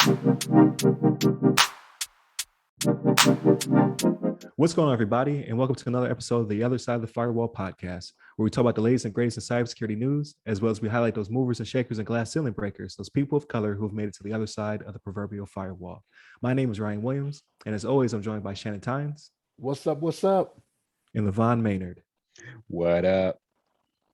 What's going on, everybody, and welcome to another episode of the Other Side of the Firewall podcast, where we talk about the latest and greatest in cybersecurity news, as well as we highlight those movers and shakers and glass ceiling breakers, those people of color who have made it to the other side of the proverbial firewall. My name is Ryan Williams, and as always, I'm joined by Shannon What's up? What's up? and LeVon Maynard. What up?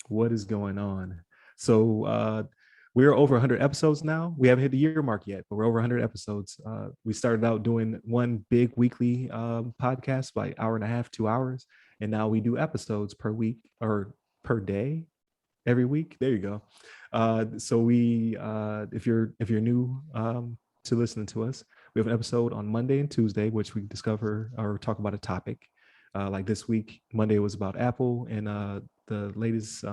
What is going on? So we're over 100 episodes now. We haven't hit the year mark yet, but we're over 100 episodes. We started out doing one big weekly podcast by hour and a half, 2 hours, and now we do episodes per week or per day, every week. There you go. So we, if you're new to listening to us, we have an episode on Monday and Tuesday, which we discover or talk about a topic. Like this week, Monday was about Apple and the latest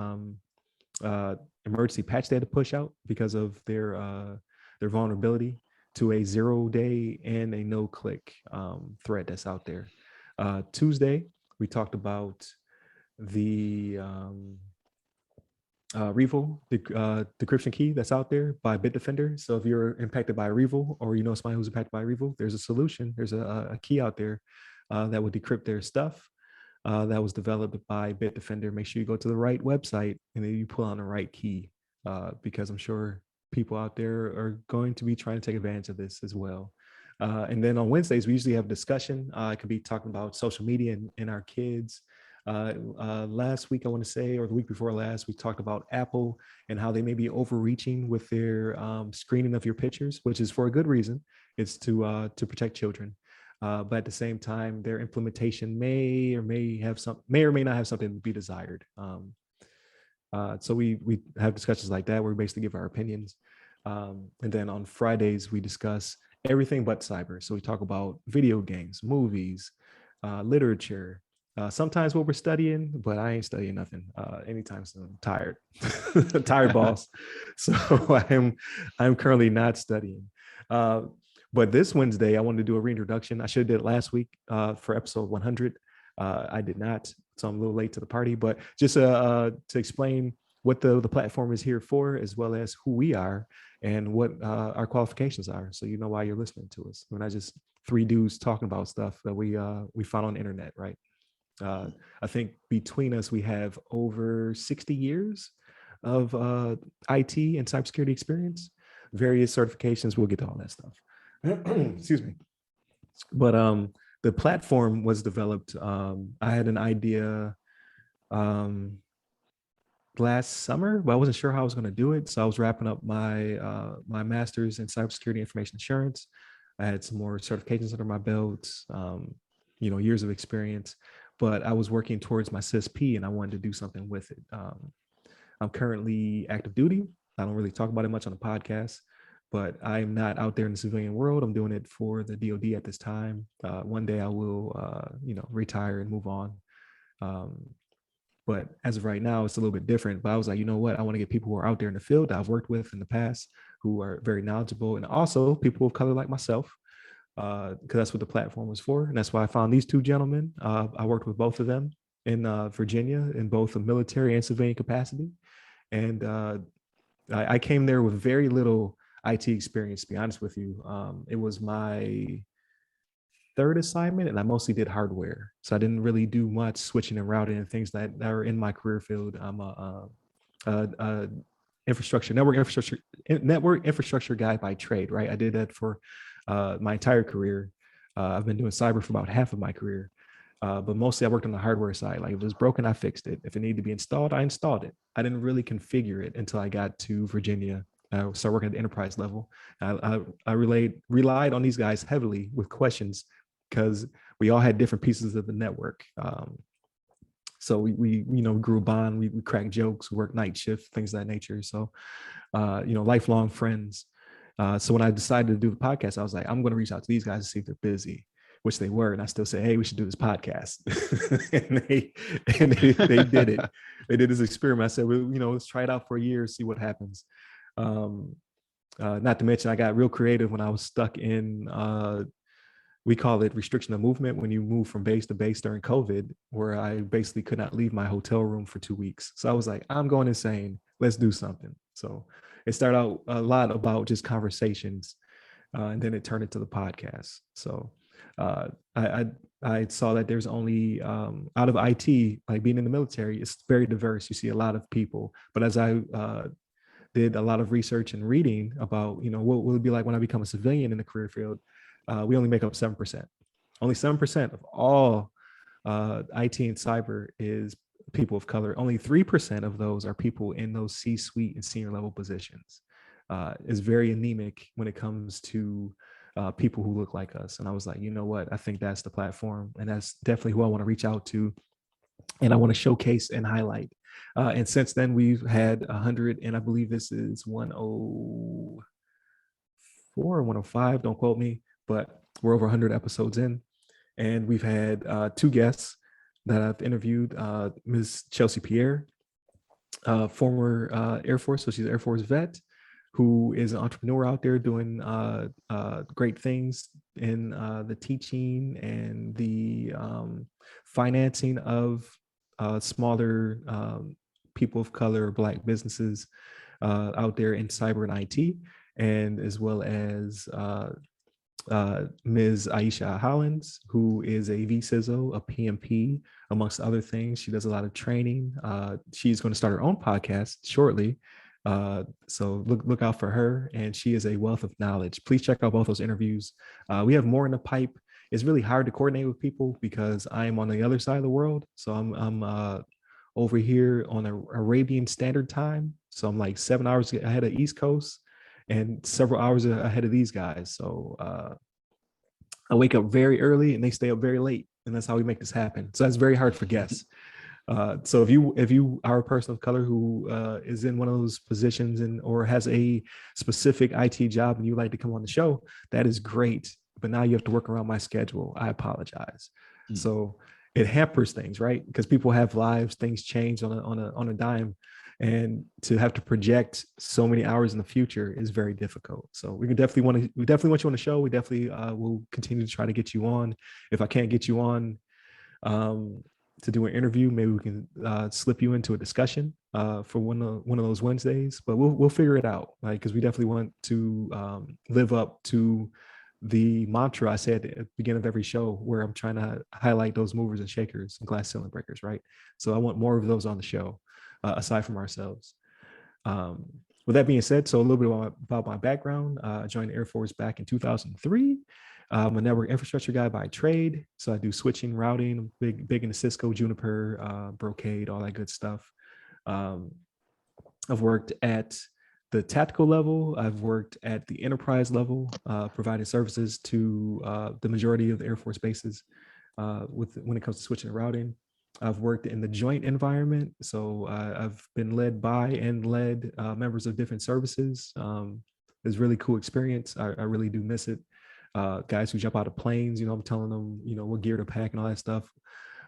emergency patch they had to push out because of their vulnerability to a 0-day and a no-click threat that's out there. Tuesday, we talked about the REvil decryption key that's out there by Bitdefender. So if you're impacted by REvil, or you know somebody who's impacted by REvil, there's a solution. There's a key out there that would decrypt their stuff. That was developed by Bitdefender. Make sure you go to the right website and then you pull on the right key, because I'm sure people out there are going to be trying to take advantage of this as well. And then on Wednesdays, we usually have a discussion. It could be talking about social media and our kids. Last week, I want to say, or the week before last, we talked about Apple and how they may be overreaching with their screening of your pictures, which is for a good reason. It's to protect children. But at the same time, their implementation may or may not have something to be desired. So we have discussions like that where we basically give our opinions. And then on Fridays, we discuss everything but cyber. So we talk about video games, movies, literature, sometimes what we're studying, but I ain't studying nothing anytime soon. I'm tired, tired boss. So I'm currently not studying. But this Wednesday, I wanted to do a reintroduction. I should have did it last week for episode 100. I did not, so I'm a little late to the party. But just to explain what the platform is here for, as well as who we are and what our qualifications are, so you know why you're listening to us. We're not just three dudes talking about stuff that we found on the internet, right? I think between us, we have over 60 years of IT and cybersecurity experience, various certifications. We'll get to all that stuff. Excuse me. But the platform was developed. I had an idea last summer, but I wasn't sure how I was going to do it. So I was wrapping up my my master's in cybersecurity information assurance. I had some more certifications under my belt, years of experience, but I was working towards my CISP and I wanted to do something with it. I'm currently active duty. I don't really talk about it much on the podcast, but I'm not out there in the civilian world. I'm doing it for the DoD at this time. One day I will, retire and move on. But as of right now, it's a little bit different. But I was like, you know what? I want to get people who are out there in the field that I've worked with in the past, who are very knowledgeable, and also people of color like myself, because that's what the platform was for. And that's why I found these two gentlemen. I worked with both of them in Virginia in both a military and civilian capacity. And I came there with very little IT experience, to be honest with you. It was my third assignment and I mostly did hardware. So I didn't really do much switching and routing and things that are in my career field. I'm a network infrastructure guy by trade, right? I did that for my entire career. I've been doing cyber for about half of my career. But mostly I worked on the hardware side. Like if it was broken, I fixed it. If it needed to be installed, I installed it. I didn't really configure it until I got to Virginia. I started working at the enterprise level. I relied on these guys heavily with questions because we all had different pieces of the network. So we grew a bond. We cracked jokes, worked night shift, things of that nature. So, lifelong friends. So when I decided to do the podcast, I was like, I'm going to reach out to these guys to see if they're busy, which they were. And I still say, hey, we should do this podcast. and they did it. They did this experiment. I said, well, let's try it out for a year, see what happens. Not to mention, I got real creative when I was stuck in, we call it restriction of movement, when you move from base to base during COVID, where I basically could not leave my hotel room for 2 weeks. So I was like, I'm going insane. Let's do something. So it started out a lot about just conversations and then it turned into the podcast. So uh, I, I I saw that there's only out of IT, like being in the military, it's very diverse. You see a lot of people, but as I did a lot of research and reading about, what will it be like when I become a civilian in the career field, we only make up 7%. Only 7% of all IT and cyber is people of color. Only 3% of those are people in those C-suite and senior level positions. Is very anemic when it comes to people who look like us. And I was like, you know what? I think that's the platform, and that's definitely who I want to reach out to, and I want to showcase and highlight. And since then, we've had 100, and I believe this is 104 or 105. Don't quote me, but we're over 100 episodes in, and we've had two guests that I've interviewed. Ms. Chelsea Pierre, former Air Force, so she's an Air Force vet, who is an entrepreneur out there doing great things in the teaching and the financing of smaller people of color, Black businesses out there in cyber and IT, and as well as Ms. Aisha Hollins, who is a VCISO, a PMP, amongst other things. She does a lot of training. She's going to start her own podcast shortly. So look out for her, and she is a wealth of knowledge. Please check out both those interviews. We have more in the pipe. It's really hard to coordinate with people because I am on the other side of the world. So I'm over here on Arabian Standard Time. So I'm like 7 hours ahead of East Coast and several hours ahead of these guys. So I wake up very early and they stay up very late, and that's how we make this happen. So that's very hard for guests. So if you are a person of color who is in one of those positions and or has a specific IT job and you like to come on the show, that is great. But now you have to work around my schedule. I apologize. So it hampers things, right? Because people have lives, things change on a dime, and to have to project so many hours in the future is very difficult. So we definitely want you on the show. We definitely will continue to try to get you on. If I can't get you on to do an interview, maybe we can slip you into a discussion for one of those Wednesdays. But we'll figure it out, right? Because we definitely want to live up to the mantra I said at the beginning of every show, where I'm trying to highlight those movers and shakers and glass ceiling breakers, right? So I want more of those on the show, aside from ourselves. With that being said, so a little bit about my background. I joined the Air Force back in 2003. I'm a network infrastructure guy by trade. So I do switching, routing, big into Cisco, Juniper, Brocade, all that good stuff. I've worked at the tactical level. I've worked at the enterprise level, providing services to the majority of the Air Force bases when it comes to switching and routing. I've worked in the joint environment, so I've been led by and led members of different services. It's a really cool experience. I really do miss it. Guys who jump out of planes, I'm telling them, what gear to pack and all that stuff.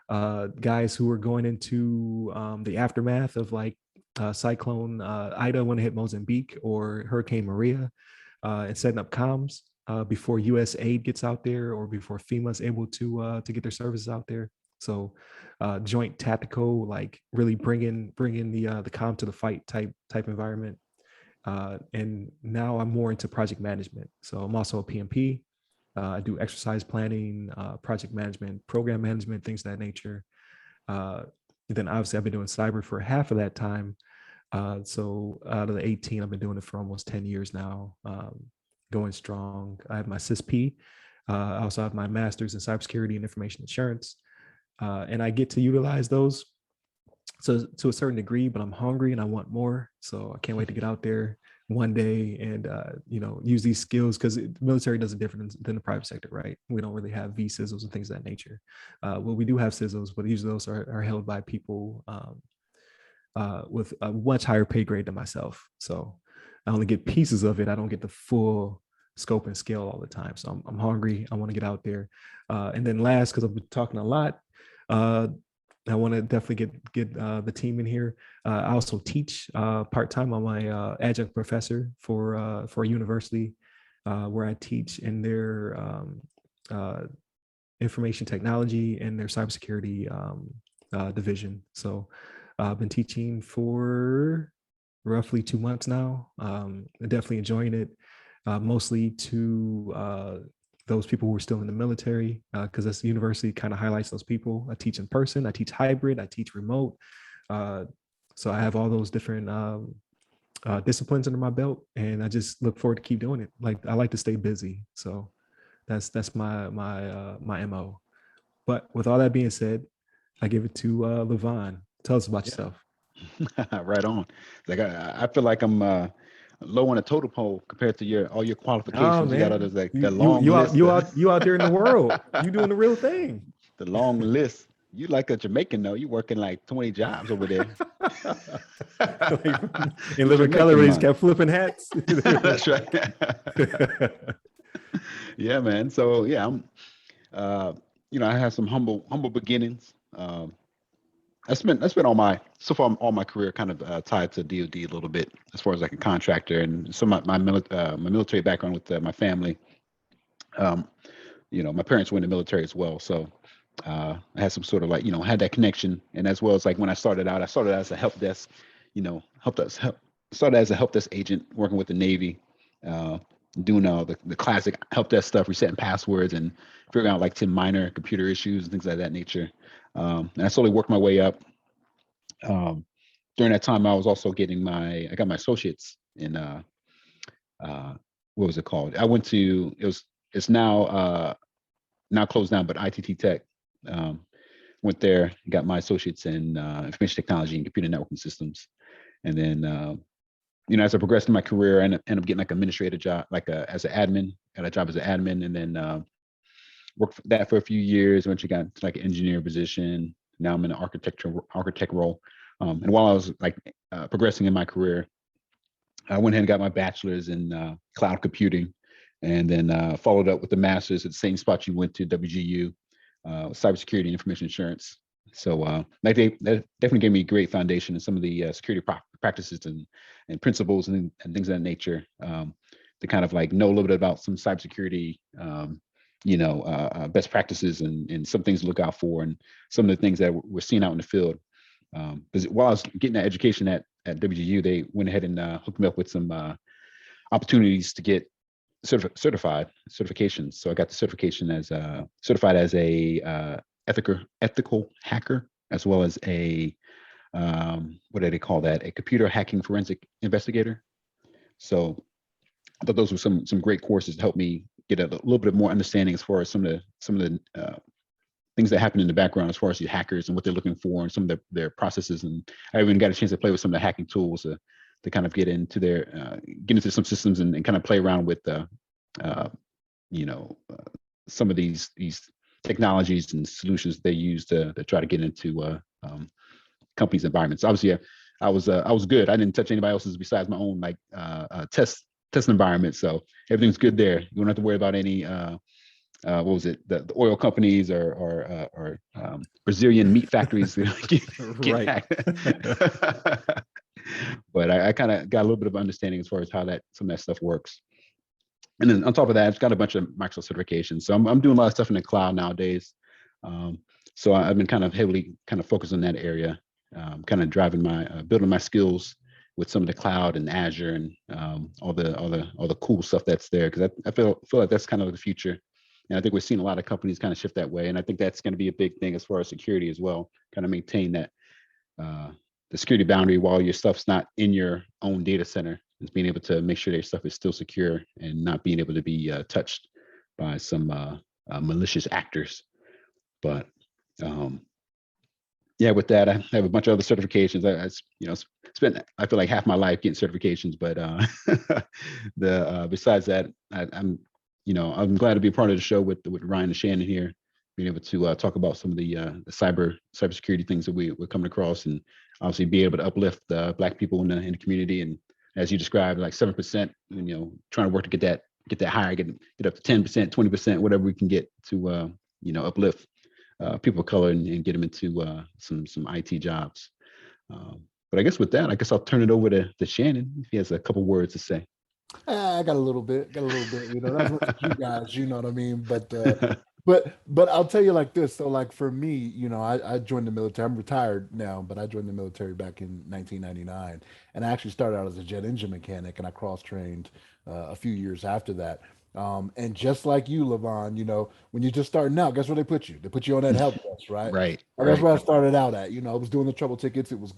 Guys who are going into the aftermath of like Cyclone Ida when it hit Mozambique, or Hurricane Maria, and setting up comms before U.S. aid gets out there, or before FEMA is able to get their services out there. So joint tactical, like really bringing the comm to the fight type environment. And now I'm more into project management. So I'm also a PMP. I do exercise planning, project management, program management, things of that nature. Then obviously I've been doing cyber for half of that time. So out of the 18, I've been doing it for almost 10 years now, going strong. I have my CISP. I also have my master's in cybersecurity and information assurance. And I get to utilize those to a certain degree, but I'm hungry and I want more. So I can't wait to get out there one day and use these skills, because the military does it different than the private sector, right? We don't really have VCISOs and things of that nature. Well, we do have CISOs, but usually those are held by people with a much higher pay grade than myself. So I only get pieces of it. I don't get the full scope and scale all the time. So I'm hungry. I want to get out there. And then last, because I've been talking a lot, I want to definitely get the team in here. I also teach part-time. I'm my adjunct professor for a university where I teach in their information technology and their cybersecurity division. So I've been teaching for roughly 2 months now. Definitely enjoying it. mostly to those people who are still in the military, because this university kind of highlights those people. I teach in person, I teach hybrid, I teach remote. So I have all those different disciplines under my belt, and I just look forward to keep doing it. Like I like to stay busy, so that's my mo. But with all that being said, I give it to LeVon. Tell us about Yeah. yourself. Right on. Like I feel like I'm low on a totem pole compared to all your Oh qualifications. You got all man, those like the long list, you out there in the world. You doing the real thing. the long list. You like a Jamaican though. You working like 20 jobs over there. Like in The living color, Jamaican where he's money. kept flipping hats. That's right. Yeah, man. So yeah, I'm I have some humble beginnings. I spent all my career kind of tied to DoD a little bit as far as like a contractor, and some of my military background with my family. Um, my parents were in the military as well, so I had some sort of like had that connection, and as well as like when I started as a help desk, started as a help desk agent working with the Navy, uh, doing all the classic help desk stuff, resetting passwords and figuring out like 10 minor computer issues and things like that nature. And I slowly worked my way up. Um, During that time, I was also I got my associates in what was it called? It's now closed down, but ITT Tech. Um, Went there, got my associates in information technology and computer networking systems, and then as I progressed in my career, I ended up getting like an administrative job, as an admin, got a job as an admin, and then worked for that for a few years. Eventually got to like an engineer position. Now I'm in an architect role. And while I was like progressing in my career, I went ahead and got my bachelor's in cloud computing, and then followed up with the master's at the same spot you went to, WGU, cybersecurity and information insurance. So that definitely gave me a great foundation in some of the security practices and principles and things of that nature, to kind of like know a little bit about some cybersecurity, best practices and some things to look out for, and some of the things that we're seeing out in the field. Because while I was getting that education at WGU, they went ahead and hooked me up with some opportunities to get certifications. So I got the certification as certified as a ethical hacker, as well as a what do they call that? A computer hacking forensic investigator. So I thought those were some great courses to help me get a little bit more understanding as far as some of the things that happen in the background as far as the hackers and what they're looking for and some of their processes. And I even got a chance to play with some of the hacking tools to kind of get into some systems and kind of play around with some of these technologies and solutions they use to try to get into companies' environments. Obviously, I was good. I didn't touch anybody else's besides my own like test environment, so everything's good there. You don't have to worry about any what was it, the oil companies or Brazilian meat factories get Right. hacked. But I kind of got a little bit of understanding as far as how some of that stuff works. And then on top of that, I've got a bunch of Microsoft certifications. So I'm doing a lot of stuff in the cloud nowadays. So I've been kind of heavily kind of focused on that area, kind of driving building my skills with some of the cloud and Azure and all the cool stuff that's there. Because I feel like that's kind of the future. And I think we're seeing a lot of companies kind of shift that way. And I think that's going to be a big thing as far as security as well, kind of maintain that the security boundary while your stuff's not in your own data center, is being able to make sure that your stuff is still secure and not being able to be touched by some malicious actors. But yeah, with that, I have a bunch of other certifications. I spent I feel like half my life getting certifications, but besides that, I'm glad to be a part of the show with Ryan and Shannon here, being able to talk about some of the cybersecurity things that we're coming across, and obviously be able to uplift Black people in the community. And as you described, like 7%, trying to work to get that higher, get up to 10%, 20%, whatever we can get to uplift people of color and get them into some IT jobs. But I guess with that, I'll turn it over to Shannon if he has a couple words to say. I got a little bit, not as much as you guys, you know what I mean? But but I'll tell you like this. So like for me, I joined the military. I'm retired now, but I joined the military back in 1999, and I actually started out as a jet engine mechanic, and I cross trained a few years after that. And just like you, LeVon, when you're just starting out, guess where they put you? They put you on that help desk, right? Right, And that's right. where I started out at. I was doing the trouble tickets. It was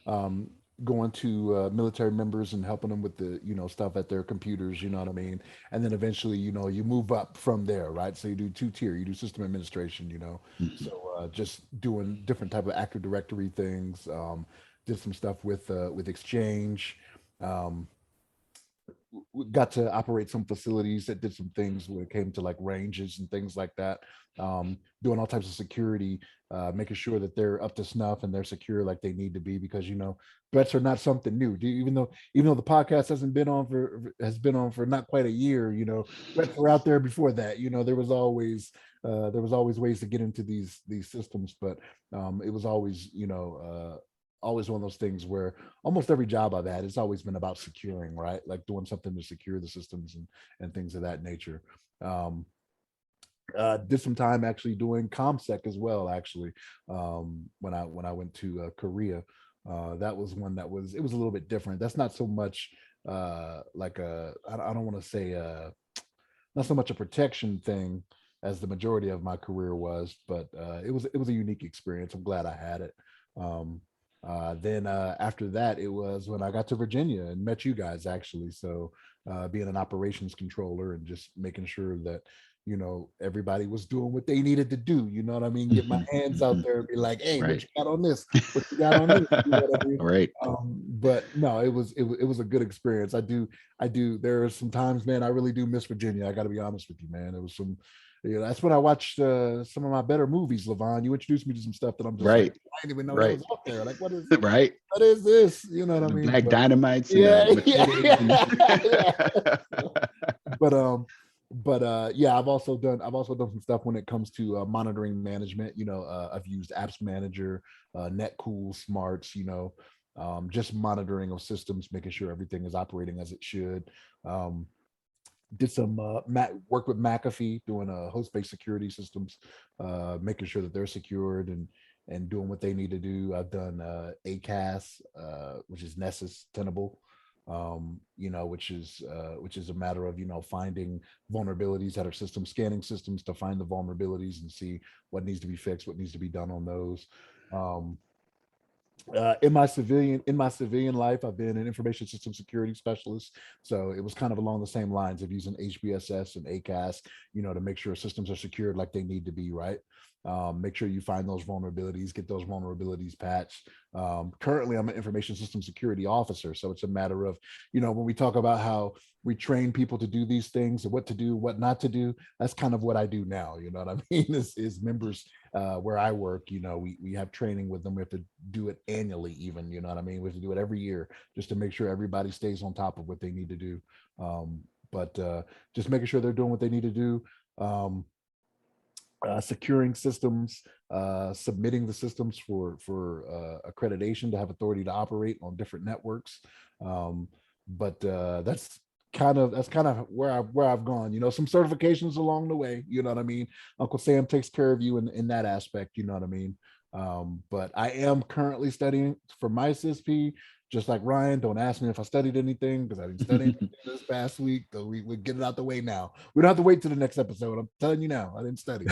um, going to military members and helping them with the stuff at their computers. You know what I mean? And then eventually, you move up from there, right? So you do two tier, you do system administration, Mhm. so just doing different type of Active Directory things. Did some stuff with Exchange. Um, got to operate some facilities that did some things when it came to like ranges and things like that. Doing all types of security, making sure that they're up to snuff and they're secure like they need to be, because threats are not something new. Even though the podcast has been on for not quite a year, threats were out there before that. There was always ways to get into these systems, but it was always one of those things where almost every job I've had, it's always been about securing, right? Like doing something to secure the systems and things of that nature. Um, did some time actually doing ComSec as well. Actually, when I went to Korea, that was one it was a little bit different. That's not so much like I don't want to say not so much a protection thing as the majority of my career was, but it was a unique experience. I'm glad I had it. Then after that, it was when I got to Virginia and met you guys actually. So being an operations controller and just making sure that everybody was doing what they needed to do. You know what I mean? Get my Mhm, hands out mhm. there and be like, "Hey, what Right. you got on this? What you got on this?" You know what I mean? Right. But no, it was a good experience. I do. There are some times, man, I really do miss Virginia. I got to be honest with you, man. It was some, that's when I watched some of my better movies. LeVon, you introduced me to some stuff that I'm just like, Right. I didn't even know that Right. was out there. Like, what is Right. what is this? You know what I The mean? black But dynamites and the yeah, yeah, machetes yeah. and but yeah, I've also done some stuff when it comes to monitoring management. I've used apps manager, netcool smarts, just monitoring of systems, making sure everything is operating as it should. Did some work with McAfee doing host-based security systems, making sure that they're secured and doing what they need to do. I've done ACAS, which is Nessus Tenable, which is a matter of finding vulnerabilities at our system, scanning systems to find the vulnerabilities and see what needs to be fixed, what needs to be done on those. Um, in my civilian life, I've been an information system security specialist. So it was kind of along the same lines of using HBSS and ACAS, to make sure systems are secured like they need to be, right? Make sure you find those vulnerabilities, get those vulnerabilities patched. Currently, I'm an information system security officer, so it's a matter of, when we talk about how we train people to do these things and what to do, what not to do. That's kind of what I do now. You know what I mean? Is members where I work, we have training with them. We have to do it annually, even, you know what I mean? We have to do it every year just to make sure everybody stays on top of what they need to do. But just making sure they're doing what they need to do. Um, Securing systems, submitting the systems for accreditation to have authority to operate on different networks. Um, but that's kind of where I've gone. Some certifications along the way. You know what I mean? Uncle Sam takes care of you in that aspect. You know what I mean? But I am currently studying for my CSP. Just like Ryan, don't ask me if I studied anything because I didn't study anything this past week. So we get it out the way now. We don't have to wait till the next episode. I'm telling you now, I didn't study.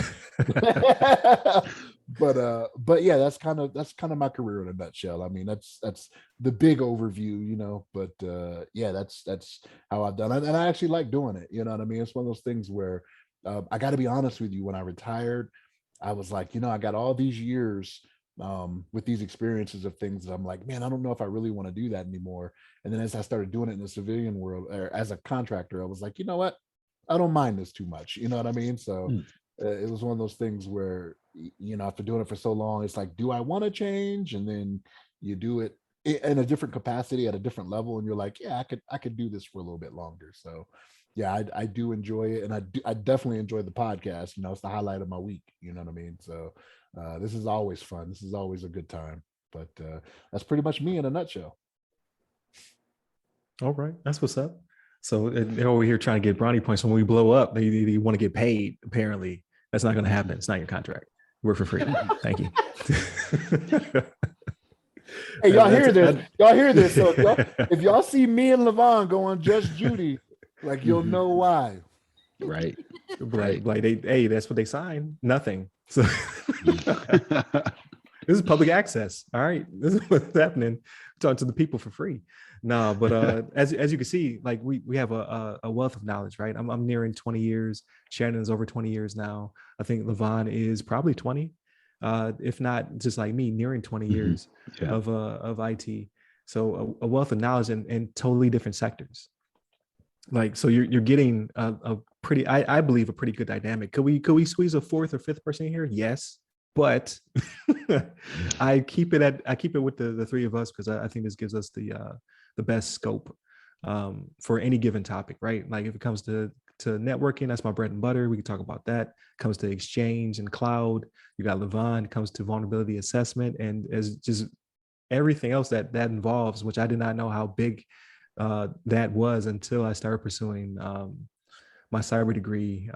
But yeah, that's kind of my career in a nutshell. I mean, that's the big overview, But yeah, that's how I've done it, and I actually like doing it. You know what I mean? It's one of those things where I got to be honest with you. When I retired, I was like, I got all these years with these experiences of things that I'm like, man, I don't know if I really want to do that anymore. And then as I started doing it in the civilian world or as a contractor, I was like, you know what? I don't mind this too much. You know what I mean? So Mm. it was one of those things where, after doing it for so long, it's like, do I want to change? And then you do it in a different capacity at a different level. And you're like, yeah, I could do this for a little bit longer. So yeah, I do enjoy it. And I definitely enjoy the podcast. It's the highlight of my week. You know what I mean? So this is always fun. This is always a good time. But that's pretty much me in a nutshell. All right, that's what's up. So they're over here trying to get brownie points. When we blow up, they want to get paid. Apparently, That's not going to happen. It's not your contract. Work for free. Thank you. Hey, y'all hear this? Y'all hear this? So if y'all see me and LeVon go on Just Judy, like you'll know why. Right. Like hey, that's what they signed. Nothing. So this is public access. All right, this is what's happening. Talking to the people for free. No, but as you can see, like we have a wealth of knowledge, right? I'm nearing 20 years. Shannon's over 20 years now. I think LeVon is probably 20, if not just like me, nearing 20 years Yeah. of IT. So a wealth of knowledge in totally different sectors. Like, so you're getting a pretty, I believe, a pretty good dynamic. Could we squeeze a fourth or fifth person here? Yes, but I keep it with the three of us because I think this gives us the best scope for any given topic, right? Like if it comes to networking, that's my bread and butter. We can talk about that. Comes to exchange and cloud, you got LeVon. Comes to vulnerability assessment, and as just everything else that involves, which I did not know how big that was until I started pursuing my cyber degree.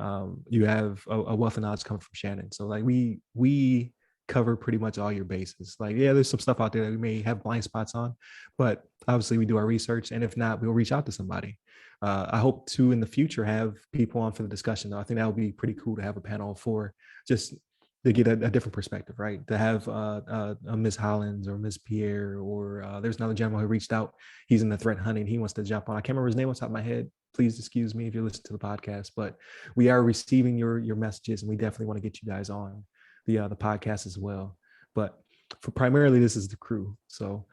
You have a wealth of knowledge coming from Shannon. So like we cover pretty much all your bases. Like, yeah, there's some stuff out there that we may have blind spots on, but obviously we do our research. And if not, we'll reach out to somebody. I hope to in the future have people on for the discussion though. I think that would be pretty cool to have a panel for just to get a different perspective, right? To have Ms. Hollins or Ms. Pierre, or there's another gentleman who reached out. He's in the threat hunting. He wants to jump on. I can't remember his name on top of my head. Please excuse me if you listen to the podcast, but we are receiving your messages, and we definitely want to get you guys on the podcast as well. But for primarily, this is the crew. So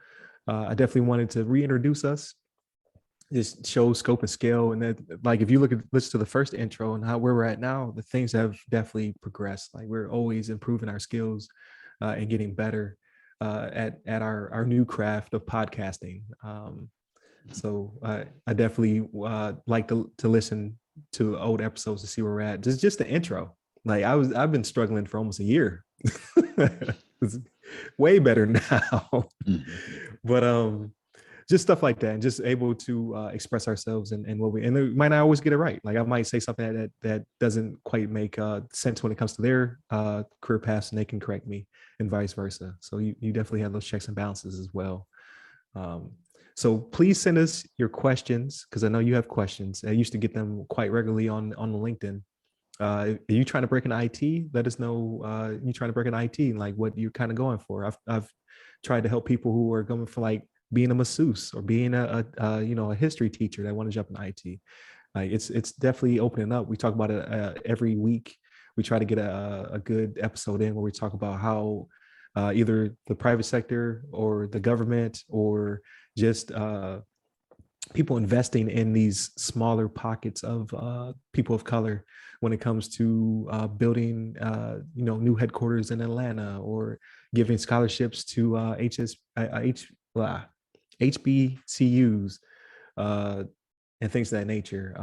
I definitely wanted to reintroduce us, just show scope and scale. And that, like, if you listen to the first intro and where we're at now, the things have definitely progressed. Like, we're always improving our skills and getting better at our new craft of podcasting. So I definitely like to listen to old episodes to see where we're at. Just the intro. Like I've been struggling for almost a year. It's way better now. But just stuff like that, and just able to express ourselves and what we, and we might not always get it right. Like I might say something that doesn't quite make sense when it comes to their career paths, and they can correct me, and vice versa. So you definitely have those checks and balances as well. So please send us your questions, because I know you have questions. I used to get them quite regularly on LinkedIn. Are you trying to break an IT? Let us know. You trying to break an IT and like what you're kind of going for. I've tried to help people who are going for like being a masseuse or being a history teacher that want to jump in IT. Like it's definitely opening up. We talk about it every week. We try to get a good episode in where we talk about how either the private sector or the government or just people investing in these smaller pockets of people of color when it comes to building new headquarters in Atlanta, or giving scholarships to HBCUs and things of that nature.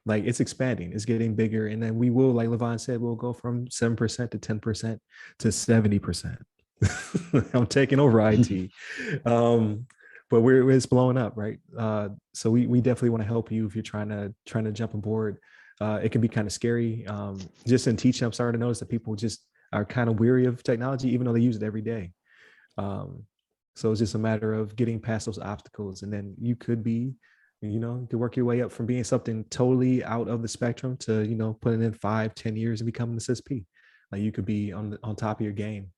Like it's expanding, it's getting bigger, and then we will, like LeVon said, we'll go from 7% to 10% to 70%. I'm taking over IT. But it's blowing up, right? So we definitely want to help you if you're trying to jump on board. It can be kind of scary. Just in teaching, I'm starting to notice that people just are kind of weary of technology, even though they use it every day. So it's just a matter of getting past those obstacles, and then you could be, you could work your way up from being something totally out of the spectrum to, putting in 5-10 years and becoming an SSP. Like you could be on top of your game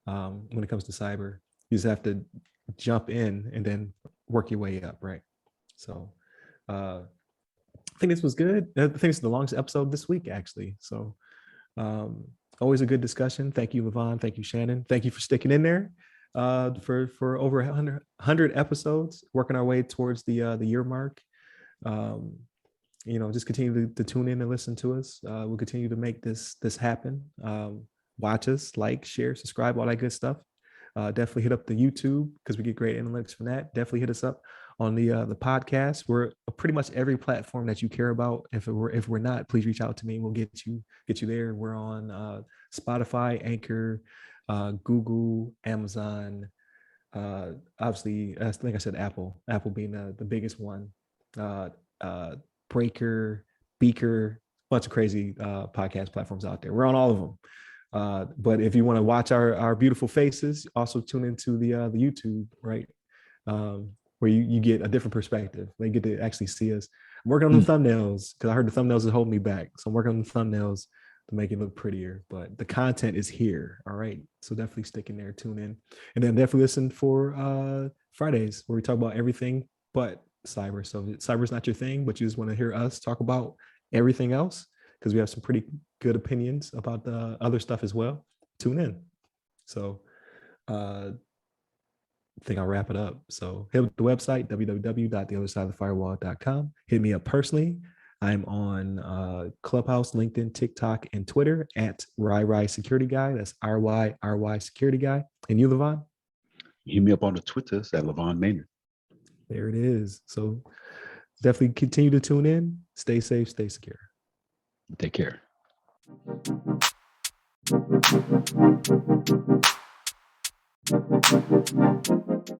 when it comes to cyber. You just have to jump in and then work your way up, right? So I think this was good. I think it's the longest episode this week, actually. So always a good discussion. Thank you, LeVon. Thank you, Shannon. Thank you for sticking in there for over 100 episodes, working our way towards the year mark. Just continue to tune in and listen to us. We'll continue to make this happen. Watch us, like, share, subscribe, all that good stuff. Definitely hit up the YouTube because we get great analytics from that. Definitely hit us up on the podcast. We're pretty much every platform that you care about. If we're not, please reach out to me. We'll get you there. We're on Spotify, Anchor, Google, Amazon. Obviously, I think I said Apple. Apple being the biggest one. Breaker, Beaker, bunch of crazy podcast platforms out there. We're on all of them. But if you want to watch our beautiful faces, also tune into the YouTube, right? Where you get a different perspective. They get to actually see us. I'm working on the thumbnails because I heard the thumbnails is holding me back. So I'm working on the thumbnails to make it look prettier. But the content is here. All right. So definitely stick in there, tune in. And then definitely listen for Fridays where we talk about everything but cyber. So cyber's not your thing, but you just want to hear us talk about everything else because we have some pretty good opinions about the other stuff as well. Tune in. So I think I'll wrap it up. So hit the website, www.theothersideofthefirewall.com. Hit me up personally. I'm on Clubhouse, LinkedIn, TikTok, and Twitter at RY Security Guy. That's RY Security Guy. And you, LeVon? Hit me up on the Twitters at LeVon Maynard. There it is. So definitely continue to tune in. Stay safe, stay secure. Take care.